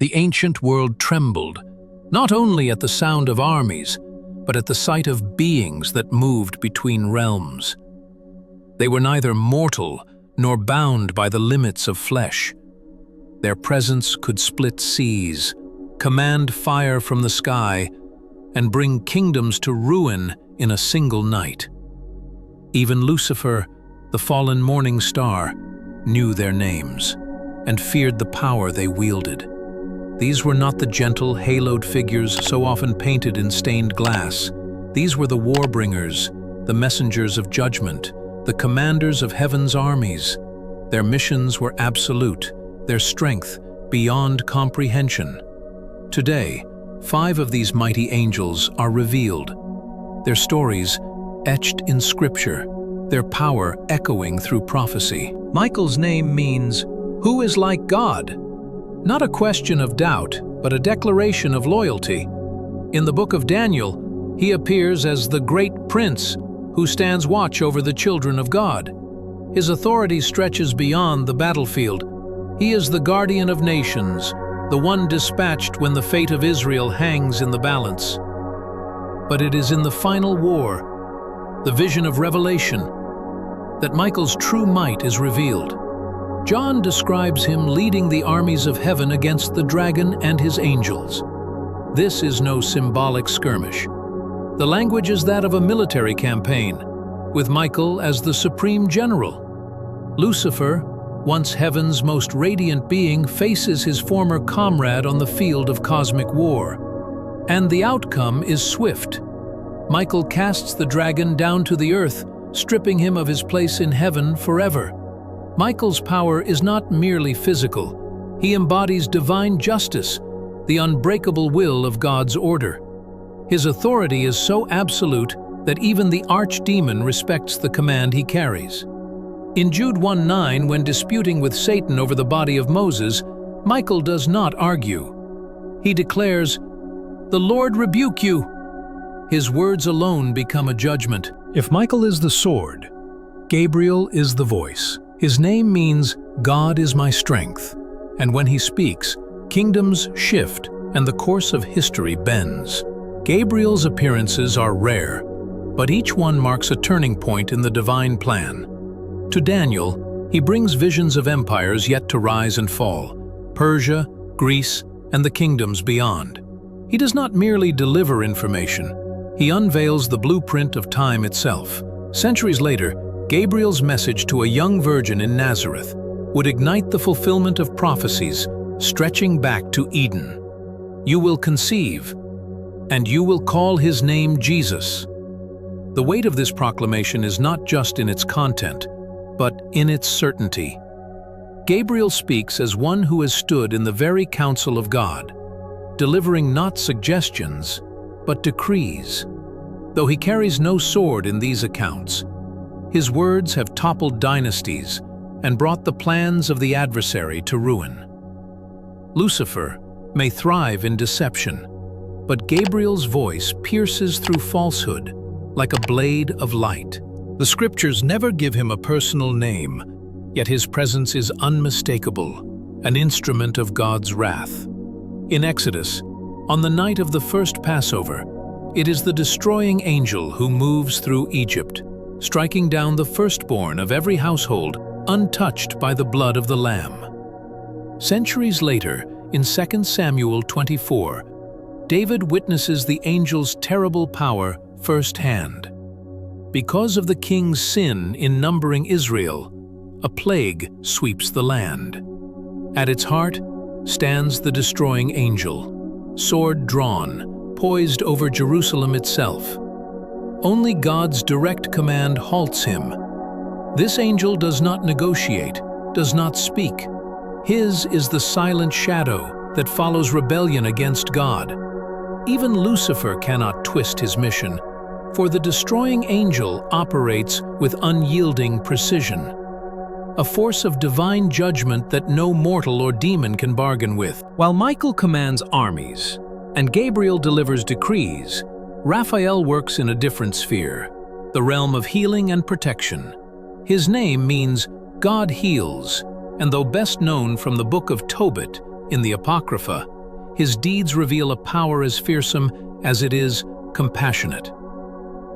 The ancient world trembled, not only at the sound of armies, but at the sight of beings that moved between realms. They were neither mortal nor bound by the limits of flesh. Their presence could split seas, command fire from the sky, and bring kingdoms to ruin in a single night. Even Lucifer, the fallen morning star, knew their names and feared the power they wielded. These were not the gentle, haloed figures so often painted in stained glass. These were the war-bringers, the messengers of judgment, the commanders of heaven's armies. Their missions were absolute, their strength beyond comprehension. Today, 5 of these mighty angels are revealed, their stories etched in scripture, their power echoing through prophecy. Michael's name means, "Who is like God?" Not a question of doubt, but a declaration of loyalty. In the book of Daniel, he appears as the great prince who stands watch over the children of God. His authority stretches beyond the battlefield. He is the guardian of nations, the one dispatched when the fate of Israel hangs in the balance. But it is in the final war, the vision of Revelation, that Michael's true might is revealed. John describes him leading the armies of heaven against the dragon and his angels. This is no symbolic skirmish. The language is that of a military campaign, with Michael as the supreme general. Lucifer, once heaven's most radiant being, faces his former comrade on the field of cosmic war. And the outcome is swift. Michael casts the dragon down to the earth, stripping him of his place in heaven forever. Michael's power is not merely physical. He embodies divine justice, the unbreakable will of God's order. His authority is so absolute that even the archdemon respects the command he carries. In Jude 1:9, when disputing with Satan over the body of Moses, Michael does not argue. He declares, "The Lord rebuke you." His words alone become a judgment. If Michael is the sword, Gabriel is the voice. His name means, "God is my strength," and when he speaks, kingdoms shift and the course of history bends. Gabriel's appearances are rare, but each one marks a turning point in the divine plan. To Daniel, he brings visions of empires yet to rise and fall, Persia, Greece, and the kingdoms beyond. He does not merely deliver information, he unveils the blueprint of time itself. Centuries later, Gabriel's message to a young virgin in Nazareth would ignite the fulfillment of prophecies stretching back to Eden. "You will conceive, and you will call his name Jesus." The weight of this proclamation is not just in its content, but in its certainty. Gabriel speaks as one who has stood in the very counsel of God, delivering not suggestions, but decrees. Though he carries no sword in these accounts, his words have toppled dynasties and brought the plans of the adversary to ruin. Lucifer may thrive in deception, but Gabriel's voice pierces through falsehood like a blade of light. The scriptures never give him a personal name, yet his presence is unmistakable, an instrument of God's wrath. In Exodus, on the night of the first Passover, it is the destroying angel who moves through Egypt, striking down the firstborn of every household, untouched by the blood of the Lamb. Centuries later, in 2 Samuel 24, David witnesses the angel's terrible power firsthand. Because of the king's sin in numbering Israel, a plague sweeps the land. At its heart stands the destroying angel, sword drawn, poised over Jerusalem itself. Only God's direct command halts him. This angel does not negotiate, does not speak. His is the silent shadow that follows rebellion against God. Even Lucifer cannot twist his mission, for the destroying angel operates with unyielding precision, a force of divine judgment that no mortal or demon can bargain with. While Michael commands armies and Gabriel delivers decrees, Raphael works in a different sphere, the realm of healing and protection. His name means God heals, and though best known from the Book of Tobit, In the Apocrypha, his deeds reveal a power as fearsome as it is compassionate.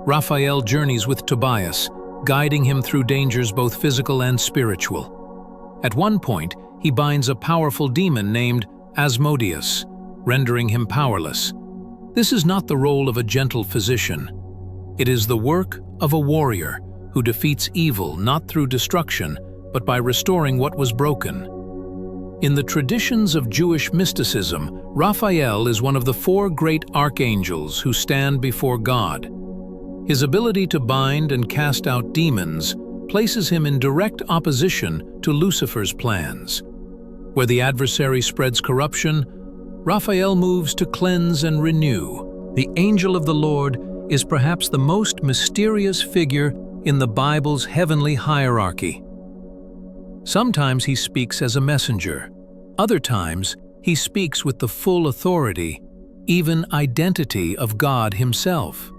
Raphael journeys with Tobias, guiding him through dangers both physical and spiritual. At one point, he binds a powerful demon named Asmodeus, rendering him powerless. This is not the role of a gentle physician. It is the work of a warrior who defeats evil not through destruction, but by restoring what was broken. In the traditions of Jewish mysticism, Raphael is one of the 4 great archangels who stand before God. His ability to bind and cast out demons places him in direct opposition to Lucifer's plans. Where the adversary spreads corruption, Raphael moves to cleanse and renew. The angel of the Lord is perhaps the most mysterious figure in the Bible's heavenly hierarchy. Sometimes he speaks as a messenger. Other times, he speaks with the full authority, even identity of God himself.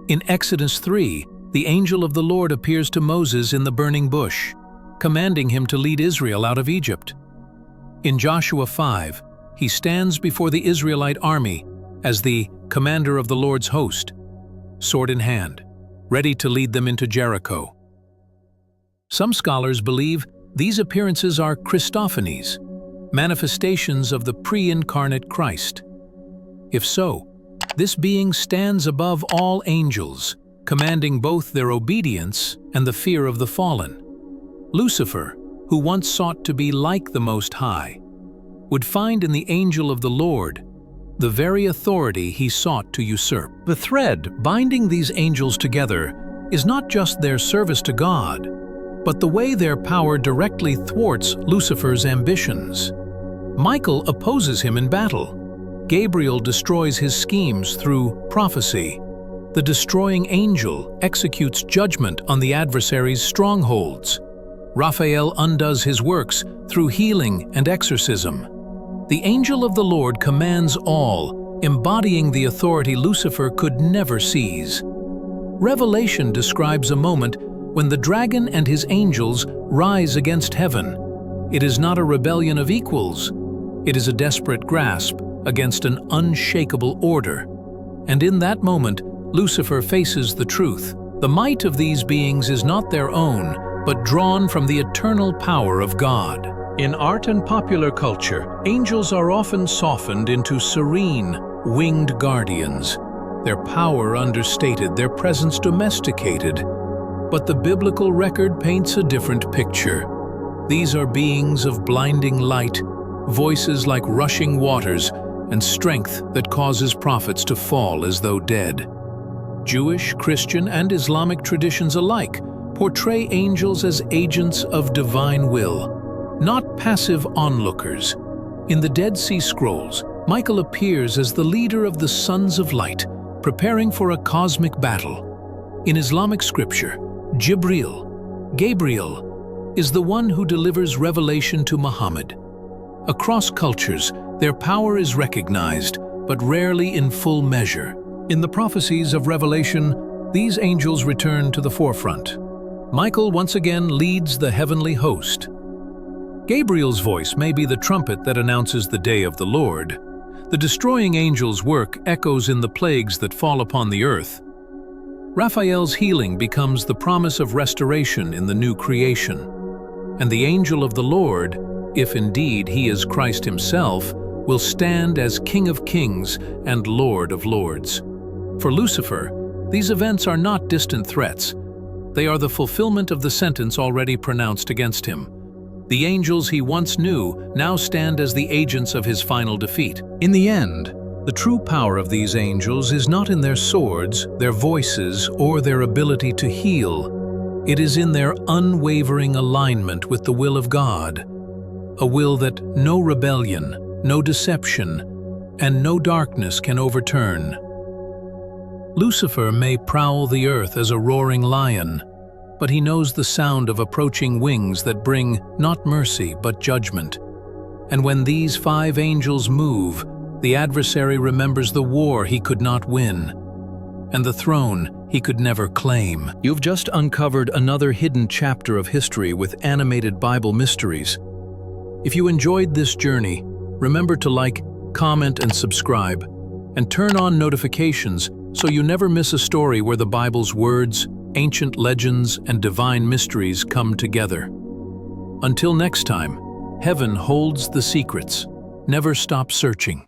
In Exodus 3, the angel of the Lord appears to Moses in the burning bush, commanding him to lead Israel out of Egypt. In Joshua 5, he stands before the Israelite army as the commander of the Lord's host, sword in hand, ready to lead them into Jericho. Some scholars believe these appearances are Christophanies, manifestations of the pre-incarnate Christ. If so, this being stands above all angels, commanding both their obedience and the fear of the fallen. Lucifer, who once sought to be like the Most High, would find in the angel of the Lord the very authority he sought to usurp. The thread binding these angels together is not just their service to God, but the way their power directly thwarts Lucifer's ambitions. Michael opposes him in battle. Gabriel destroys his schemes through prophecy. The destroying angel executes judgment on the adversary's strongholds. Raphael undoes his works through healing and exorcism. The angel of the Lord commands all, embodying the authority Lucifer could never seize. Revelation describes a moment when the dragon and his angels rise against heaven. It is not a rebellion of equals. It is a desperate grasp against an unshakable order. And in that moment, Lucifer faces the truth. The might of these beings is not their own, but drawn from the eternal power of God. In art and popular culture, angels are often softened into serene, winged guardians. Their power understated, their presence domesticated. But the biblical record paints a different picture. These are beings of blinding light, voices like rushing waters, and strength that causes prophets to fall as though dead. Jewish, Christian, and Islamic traditions alike portray angels as agents of divine will, not passive onlookers. In the Dead Sea Scrolls, Michael appears as the leader of the Sons of Light, preparing for a cosmic battle. In Islamic scripture, Gabriel, is the one who delivers revelation to Muhammad. Across cultures, their power is recognized, but rarely in full measure. In the prophecies of Revelation, these angels return to the forefront. Michael once again leads the heavenly host. Gabriel's voice may be the trumpet that announces the day of the Lord. The destroying angel's work echoes in the plagues that fall upon the earth. Raphael's healing becomes the promise of restoration in the new creation. And the angel of the Lord, if indeed he is Christ himself, will stand as King of Kings and Lord of Lords. For Lucifer, these events are not distant threats. They are the fulfillment of the sentence already pronounced against him. The angels he once knew now stand as the agents of his final defeat. In the end, the true power of these angels is not in their swords, their voices, or their ability to heal. It is in their unwavering alignment with the will of God, a will that no rebellion, no deception, and no darkness can overturn. Lucifer may prowl the earth as a roaring lion, but he knows the sound of approaching wings that bring not mercy but judgment. And when these 5 angels move, the adversary remembers the war he could not win, and the throne he could never claim. You've just uncovered another hidden chapter of history with animated Bible mysteries. If you enjoyed this journey, Remember to like, comment, and subscribe, and turn on notifications so you never miss a story where the Bible's words, ancient legends, and divine mysteries come together. Until next time, heaven holds the secrets. Never stop searching.